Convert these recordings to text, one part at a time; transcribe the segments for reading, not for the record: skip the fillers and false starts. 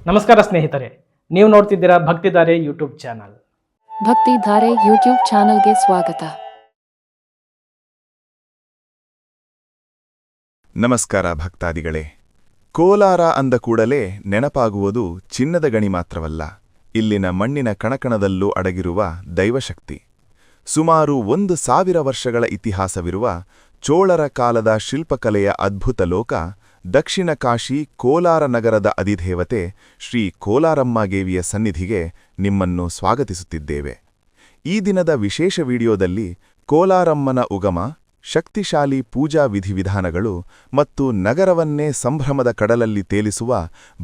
ನಮಸ್ಕಾರ ಸ್ನೇಹಿತರೆ, ನೀವು ನೋಡ್ತಿದ್ದೀರಾ Bhaktidhare YouTube channel. Bhaktidhare YouTube ಚಾನಲ್ಗೆ ಸ್ವಾಗತ. ನಮಸ್ಕಾರ ಭಕ್ತಾದಿಗಳೇ. ಕೋಲಾರ ಅಂದ ಕೂಡಲೇ ನೆನಪಾಗುವುದು ಚಿನ್ನದ ಗಣಿ ಮಾತ್ರವಲ್ಲ, ಇಲ್ಲಿನ ಮಣ್ಣಿನ ಕಣಕಣದಲ್ಲೂ ಅಡಗಿರುವ ದೈವಶಕ್ತಿ. ಸುಮಾರು 1000 ವರ್ಷಗಳ ಇತಿಹಾಸವಿರುವ ಚೋಳರ ಕಾಲದ ಶಿಲ್ಪಕಲೆಯ ಅದ್ಭುತ ಲೋಕ ದಕ್ಷಿಣ ಕಾಶಿ ಕೋಲಾರ ನಗರದ ಅಧಿದೇವತೆ ಶ್ರೀ ಕೋಲಾರಮ್ಮದೇವಿಯ ಸನ್ನಿಧಿಗೆ ನಿಮ್ಮನ್ನು ಸ್ವಾಗತಿಸುತ್ತಿದ್ದೇವೆ. ಈ ದಿನದ ವಿಶೇಷ ವಿಡಿಯೋದಲ್ಲಿ ಕೋಲಾರಮ್ಮನ ಉಗಮ, ಶಕ್ತಿಶಾಲಿ ಪೂಜಾ ವಿಧಿವಿಧಾನಗಳು ಮತ್ತು ನಗರವನ್ನೇ ಸಂಭ್ರಮದ ಕಡಲಲ್ಲಿ ತೇಲಿಸುವ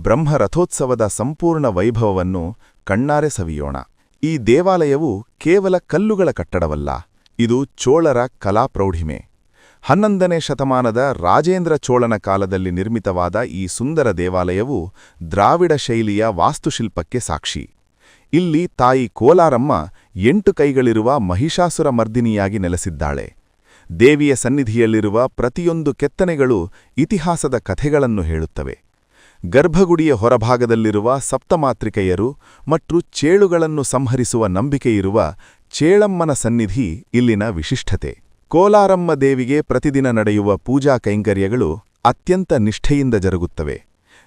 ಬ್ರಹ್ಮರಥೋತ್ಸವದ ಸಂಪೂರ್ಣ ವೈಭವವನ್ನು ಕಣ್ಣಾರೆ ಸವಿಯೋಣ. ಈ ದೇವಾಲಯವು ಕೇವಲ ಕಲ್ಲುಗಳ ಕಟ್ಟಡವಲ್ಲ, ಇದು ಚೋಳರ ಕಲಾಪ್ರೌಢಿಮೆ. 11ನೇ ಶತಮಾನದ ರಾಜೇಂದ್ರ ಚೋಳನ ಕಾಲದಲ್ಲಿ ನಿರ್ಮಿತವಾದ ಈ ಸುಂದರ ದೇವಾಲಯವು ದ್ರಾವಿಡ ಶೈಲಿಯ ವಾಸ್ತುಶಿಲ್ಪಕ್ಕೆ ಸಾಕ್ಷಿ. ಇಲ್ಲಿ ತಾಯಿ ಕೋಲಾರಮ್ಮ 8 ಕೈಗಳಿರುವ ಮಹಿಷಾಸುರ ಮರ್ದಿನಿಯಾಗಿ ನೆಲೆಸಿದ್ದಾಳೆ. ದೇವಿಯ ಸನ್ನಿಧಿಯಲ್ಲಿರುವ ಪ್ರತಿಯೊಂದು ಕೆತ್ತನೆಗಳು ಇತಿಹಾಸದ ಕಥೆಗಳನ್ನು ಹೇಳುತ್ತವೆ. ಗರ್ಭಗುಡಿಯ ಹೊರಭಾಗದಲ್ಲಿರುವ ಸಪ್ತಮಾತ್ರಿಕೆಯರು ಮತ್ತು ಚೇಳುಗಳನ್ನು ಸಂಹರಿಸುವ ನಂಬಿಕೆಯಿರುವ ಚೇಳಮ್ಮನ ಸನ್ನಿಧಿ ಇಲ್ಲಿನ ವಿಶಿಷ್ಟತೆ. ಕೋಲಾರಮ್ಮ ದೇವಿಗೆ ಪ್ರತಿದಿನ ನಡೆಯುವ ಪೂಜಾ ಕೈಂಕರ್ಯಗಳು ಅತ್ಯಂತ ನಿಷ್ಠೆಯಿಂದ ಜರುಗುತ್ತವೆ.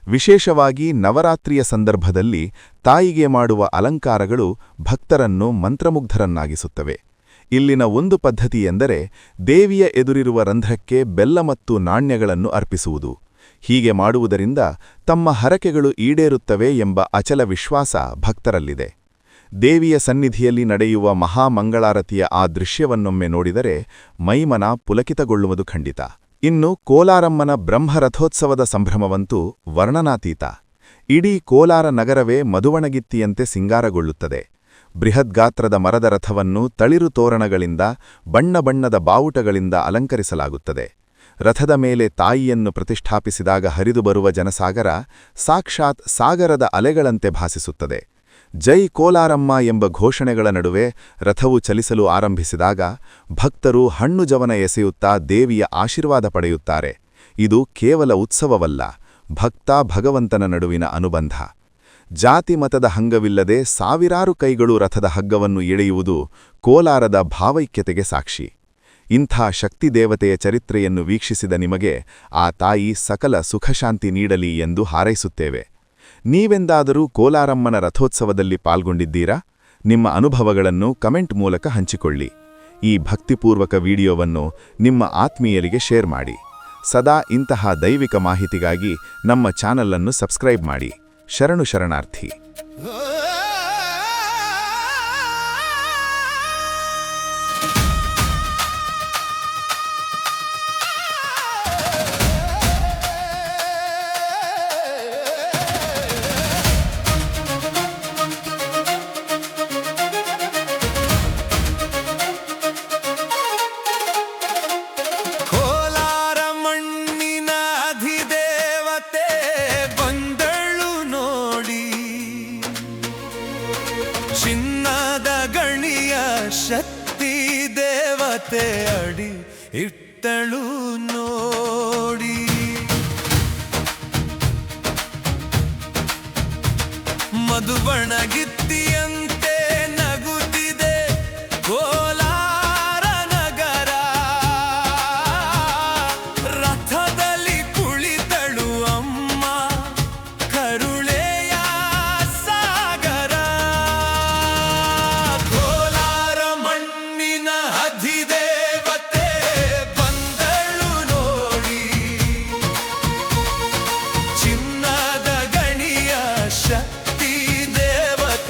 ವಿಶೇಷವಾಗಿ ನವರಾತ್ರಿಯ ಸಂದರ್ಭದಲ್ಲಿ ತಾಯಿಗೆ ಮಾಡುವ ಅಲಂಕಾರಗಳು ಭಕ್ತರನ್ನು ಮಂತ್ರಮುಗ್ಧರನ್ನಾಗಿಸುತ್ತವೆ. ಇಲ್ಲಿನ ಒಂದು ಪದ್ಧತಿ ಎಂದರೆ ದೇವಿಯ ಎದುರಿರುವ ರಂಧ್ರಕ್ಕೆ ಬೆಲ್ಲ ಮತ್ತು ನಾಣ್ಯಗಳನ್ನು ಅರ್ಪಿಸುವುದು. ಹೀಗೆ ಮಾಡುವುದರಿಂದ ತಮ್ಮ ಹರಕೆಗಳು ಈಡೇರುತ್ತವೆ ಎಂಬ ಅಚಲ ವಿಶ್ವಾಸ ಭಕ್ತರಲ್ಲಿದೆ. ದೇವಿಯ ಸನ್ನಿಧಿಯಲ್ಲಿ ನಡೆಯುವ ಮಹಾಮಂಗಳಾರತಿಯ ಆ ದೃಶ್ಯವನ್ನೊಮ್ಮೆ ನೋಡಿದರೆ ಮೈಮನ ಪುಲಕಿತಗೊಳ್ಳುವುದು ಖಂಡಿತ. ಇನ್ನು ಕೋಲಾರಮ್ಮನ ಬ್ರಹ್ಮರಥೋತ್ಸವದ ಸಂಭ್ರಮವಂತೂ ವರ್ಣನಾತೀತ. ಇಡೀ ಕೋಲಾರ ನಗರವೇ ಮಧುವಣಗಿತ್ತಿಯಂತೆ ಸಿಂಗಾರಗೊಳ್ಳುತ್ತದೆ. ಬೃಹದ್ಗಾತ್ರದ ಮರದ ರಥವನ್ನು ತಳಿರು ತೋರಣಗಳಿಂದ, ಬಣ್ಣ ಬಣ್ಣದ ಬಾವುಟಗಳಿಂದ ಅಲಂಕರಿಸಲಾಗುತ್ತದೆ. ರಥದ ಮೇಲೆ ತಾಯಿಯನ್ನು ಪ್ರತಿಷ್ಠಾಪಿಸಿದಾಗ ಹರಿದು ಬರುವ ಜನಸಾಗರ ಸಾಕ್ಷಾತ್ ಸಾಗರದ ಅಲೆಗಳಂತೆ ಭಾಸಿಸುತ್ತದೆ. ಜೈ ಕೋಲಾರಮ್ಮ ಎಂಬ ಘೋಷಣೆಗಳ ನಡುವೆ ರಥವು ಚಲಿಸಲು ಆರಂಭಿಸಿದಾಗ ಭಕ್ತರು ಹಣ್ಣು ಜವನ ಎಸೆಯುತ್ತಾ ದೇವಿಯ ಆಶೀರ್ವಾದ ಪಡೆಯುತ್ತಾರೆ. ಇದು ಕೇವಲ ಉತ್ಸವವಲ್ಲ, ಭಕ್ತ ಭಗವಂತನ ನಡುವಿನ ಅನುಬಂಧ. ಜಾತಿ ಮತದ ಹಂಗವಿಲ್ಲದೆ ಸಾವಿರಾರು ಕೈಗಳು ರಥದ ಹಗ್ಗವನ್ನು ಎಳೆಯುವುದು ಕೋಲಾರದ ಭಾವೈಕ್ಯತೆಗೆ ಸಾಕ್ಷಿ. ಇಂಥ ಶಕ್ತಿದೇವತೆಯ ಚರಿತ್ರೆಯನ್ನು ವೀಕ್ಷಿಸಿದ ನಿಮಗೆ ಆ ತಾಯಿ ಸಕಲ ಸುಖಶಾಂತಿ ನೀಡಲಿ ಎಂದು ಹಾರೈಸುತ್ತೇವೆ. ನೀವೆಂದಾದರೂ ಕೋಲಾರಮ್ಮನ ರಥೋತ್ಸವದಲ್ಲಿ ಪಾಲ್ಗೊಂಡಿದ್ದೀರಾ? ನಿಮ್ಮ ಅನುಭವಗಳನ್ನು ಕಮೆಂಟ್ ಮೂಲಕ ಹಂಚಿಕೊಳ್ಳಿ. ಈ ಭಕ್ತಿಪೂರ್ವಕ ವಿಡಿಯೋವನ್ನು ನಿಮ್ಮ ಆತ್ಮೀಯರಿಗೆ ಶೇರ್ ಮಾಡಿ. ಸದಾ ಇಂತಹ ದೈವಿಕ ಮಾಹಿತಿಗಾಗಿ ನಮ್ಮ ಚಾನಲನ್ನು ಸಬ್ಸ್ಕ್ರೈಬ್ ಮಾಡಿ. ಶರಣು ಶರಣಾರ್ಥಿ. ಚಿನ್ನದ ಗಣಿಯ ಶಕ್ತಿ ದೇವತೆ ಅಡಿ ಇಟ್ಟಳು ನೋಡಿ. ಮಧುಬಣಗಿತ್ತಿಯಂತೆ ನಗುತ್ತಿದೆ ಕೋಲಾರ ನಗರ. ರಥದಲ್ಲಿ ಕುಳಿತಳು ಅಮ್ಮ ಕರುಳೆಯ ಸಾಗರ. ಕೋಲಾರ ಮಣ್ಣಿನ ಅಧಿದೇವತೆ ಬಂದಳು ನೋಡಿ. ಚಿನ್ನದ ಗಣಿಯ ಶಕ್ತಿ ದೇವತೆ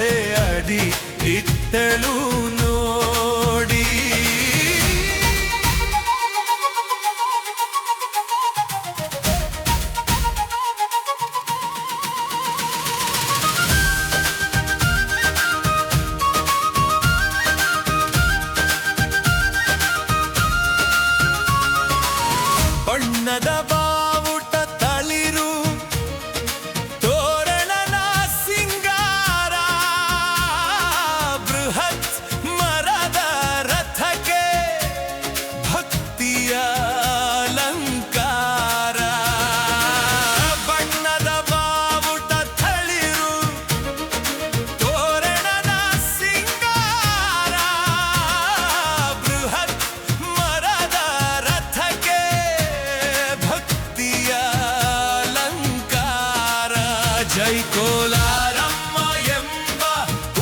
ಜೈ ಕೋಲಾರಮ್ಮ ಎಂಬ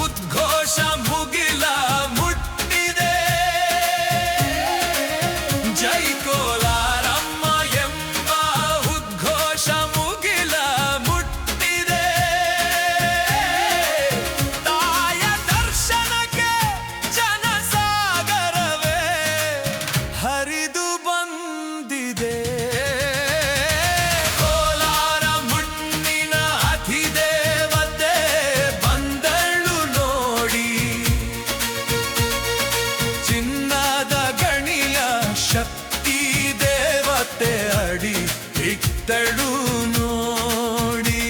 ಉದ್ಘೋಷ ಮುಗಿಲ ಮುಟ್ಟಿದೆ. ಜೈ ಕೋಲಾರಮ್ಮ ಎಂಬ ಉದ್ಘೋಷ ಮುಗಿಲ ಮುಟ್ಟಿದೆ. ತಾಯ ದರ್ಶನಕ್ಕೆ ಜನಸಾಗರವೇ ಹರಿದು ಬಂದಿದೆ. ಕೋಲಾರ ಮಣ್ಣಿನ ಅಧಿದೇವತೆ ಬಂದಳು ನೋಡಿ. ಚಿನ್ನದ ಗಣಿಯ ಶಕ್ತಿ ದೇವತೆ ಅಡಿ ಇತ್ತಳು ನೋಡಿ.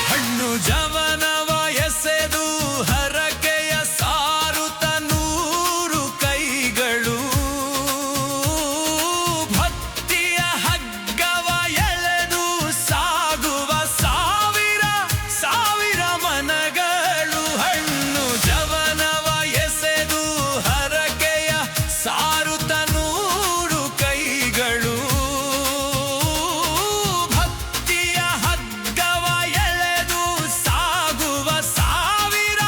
ಹಣ್ಣು ಜವನವ ಎಸೆದು ಹರಕೆಯ ಸಾರುತ 100 ಕೈಗಳು. ಭಕ್ತಿಯ ಹಗ್ಗವ ಎಳೆದು ಸಾಗುವ ಸಾವಿರ ಸಾವಿರ ಮನಗಳು. ಹಣ್ಣು ಜವನವ ಎಸೆದು ಹರಕೆಯ ಸಾರುತ 100 ಕೈಗಳು. ಭಕ್ತಿಯ ಹಗ್ಗವ ಎಳೆದು ಸಾಗುವ ಸಾವಿರ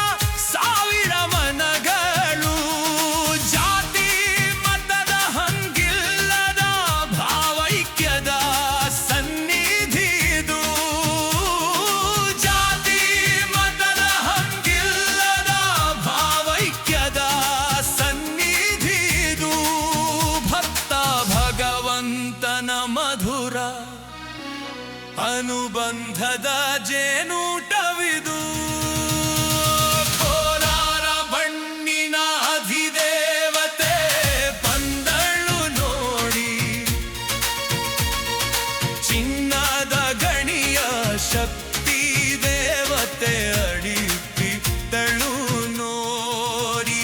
ಸಾವಿರ ಮನಗಳು. ಜಾತಿ ಮತದ ಹಂಗಿಲ್ಲದ ಭಾವೈಕ್ಯದ ಸನ್ನಿಧಿದು. ಜಾತಿ ಮತದ ಹಂಗಿಲ್ಲದ ಭಾವೈಕ್ಯದ ಸನ್ನಿಧಿದು. ಭಕ್ತ ಭಗವಂತನ ಮಧುರ ಅನುಬಂಧದ ಜೇನೂಟವಿದು. ಕೋಲಾರ ಮಣ್ಣಿನ ಅಧಿದೇವತೆ ಬಂದಳು ನೋಡಿ. ಚಿನ್ನದ ಗಣಿಯ ಶಕ್ತಿ ದೇವತೆ ಅಡಿ ಬಿದ್ದಳು ನೋಡಿ.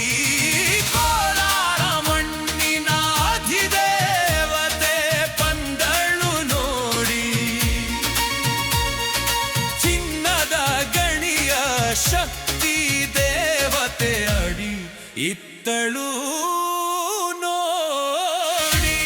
ಕೋಲಾರ ಮಣ್ಣಿನ ಅಧಿದೇವತೆ ಬಂದಳು ನೋಡಿ. ಚಿನ್ನದ ಗಣಿಯ ಶಕ್ತಿ ದೇವತೆ ಅಡಿ ಇತ್ತಳು ನೋಡಿ.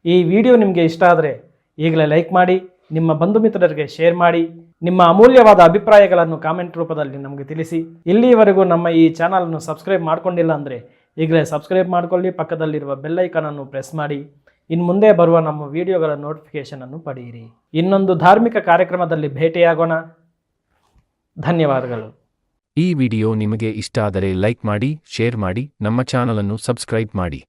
ಈ ವಿಡಿಯೋ ನಿಮಗೆ ಇಷ್ಟ ಆದರೆ ಈಗಲೇ ಲೈಕ್ ಮಾಡಿ, ನಿಮ್ಮ ಬಂಧು ಮಿತ್ರರಿಗೆ ಶೇರ್ ಮಾಡಿ, ನಿಮ್ಮ ಅಮೂಲ್ಯವಾದ ಅಭಿಪ್ರಾಯಗಳನ್ನು ಕಾಮೆಂಟ್ ರೂಪದಲ್ಲಿ ನಮಗೆ ತಿಳಿಸಿ. ಇಲ್ಲಿಯವರೆಗೂ ನಮ್ಮ ಈ ಚಾನಲನ್ನು ಸಬ್ಸ್ಕ್ರೈಬ್ ಮಾಡ್ಕೊಂಡಿಲ್ಲ ಅಂದರೆ ಈಗಲೇ ಸಬ್ಸ್ಕ್ರೈಬ್ ಮಾಡಿಕೊಳ್ಳಿ, ಪಕ್ಕದಲ್ಲಿರುವ ಬೆಲ್ ಐಕಾನನ್ನು ಪ್ರೆಸ್ ಮಾಡಿ. ಇನ್ನು ಮುಂದೆ ಬರುವ ನಮ್ಮ ವಿಡಿಯೋಗಳ ನೋಟಿಫಿಕೇಶನ್ ಅನ್ನು ಪಡೆಯಿರಿ. ಇನ್ನೊಂದು ಧಾರ್ಮಿಕ ಕಾರ್ಯಕ್ರಮದಲ್ಲಿ ಭೇಟಿಯಾಗೋಣ. ಧನ್ಯವಾದಗಳು. ಈ ವಿಡಿಯೋ ನಿಮಗೆ ಇಷ್ಟ ಆದರೆ ಲೈಕ್ ಮಾಡಿ, ಶೇರ್ ಮಾಡಿ, ನಮ್ಮ ಚಾನಲನ್ನು ಸಬ್ಸ್ಕ್ರೈಬ್ ಮಾಡಿ.